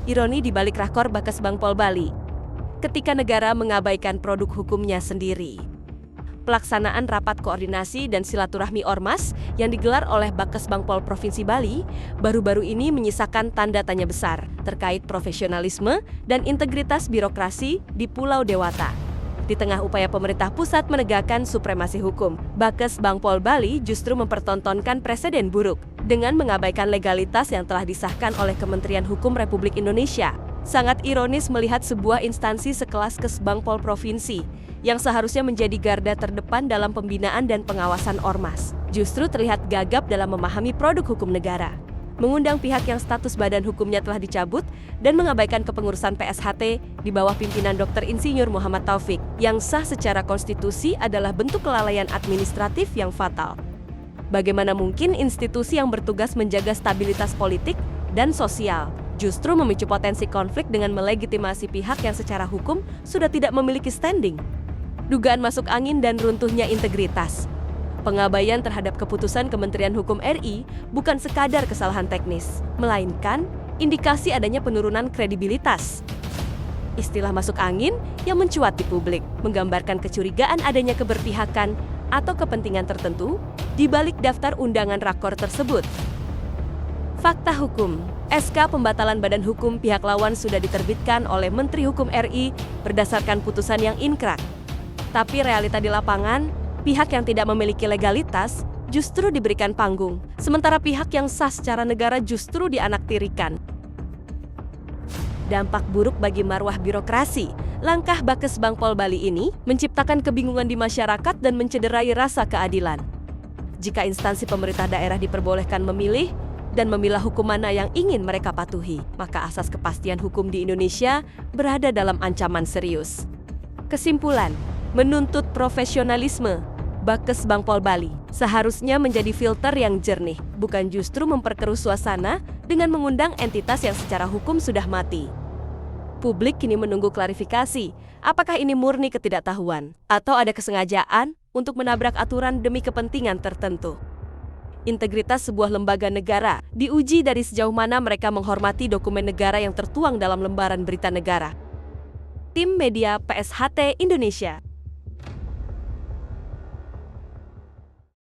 Ironi di balik rakor Bakes Bangpol Bali, ketika negara mengabaikan produk hukumnya sendiri. Pelaksanaan rapat koordinasi dan silaturahmi Ormas yang digelar oleh Bakes Bangpol Provinsi Bali baru-baru ini menyisakan tanda tanya besar terkait profesionalisme dan integritas birokrasi di Pulau Dewata. Di tengah upaya pemerintah pusat menegakkan supremasi hukum, Bakes Bangpol Bali justru mempertontonkan presiden buruk dengan mengabaikan legalitas yang telah disahkan oleh Kementerian Hukum Republik Indonesia. Sangat ironis melihat sebuah instansi sekelas Kesbangpol Provinsi yang seharusnya menjadi garda terdepan dalam pembinaan dan pengawasan ormas, justru terlihat gagap dalam memahami produk hukum negara, mengundang pihak yang status badan hukumnya telah dicabut dan mengabaikan kepengurusan PSHT di bawah pimpinan Dr. Insinyur Muhammad Taufik yang sah secara konstitusi adalah bentuk kelalaian administratif yang fatal. Bagaimana mungkin institusi yang bertugas menjaga stabilitas politik dan sosial justru memicu potensi konflik dengan melegitimasi pihak yang secara hukum sudah tidak memiliki standing? Dugaan masuk angin dan runtuhnya integritas. Pengabaian terhadap keputusan Kementerian Hukum RI bukan sekadar kesalahan teknis, melainkan indikasi adanya penurunan kredibilitas. Istilah masuk angin yang mencuat di publik menggambarkan kecurigaan adanya keberpihakan atau kepentingan tertentu di balik daftar undangan rakor tersebut. Fakta hukum. SK pembatalan badan hukum pihak lawan sudah diterbitkan oleh Menteri Hukum RI berdasarkan putusan yang inkrah. Tapi realita di lapangan, pihak yang tidak memiliki legalitas justru diberikan panggung, sementara pihak yang sah secara negara justru dianaktirikan. Dampak buruk bagi marwah birokrasi. Langkah Bakes Bangpol Bali ini menciptakan kebingungan di masyarakat dan mencederai rasa keadilan. Jika instansi pemerintah daerah diperbolehkan memilih dan memilah hukum mana yang ingin mereka patuhi, maka asas kepastian hukum di Indonesia berada dalam ancaman serius. Kesimpulan, menuntut profesionalisme, Bakes Bangpol Bali seharusnya menjadi filter yang jernih, bukan justru memperkeruh suasana dengan mengundang entitas yang secara hukum sudah mati. Publik kini menunggu klarifikasi, apakah ini murni ketidaktahuan atau ada kesengajaan untuk menabrak aturan demi kepentingan tertentu. Integritas sebuah lembaga negara diuji dari sejauh mana mereka menghormati dokumen negara yang tertuang dalam lembaran berita negara. Tim Media PSHT Indonesia.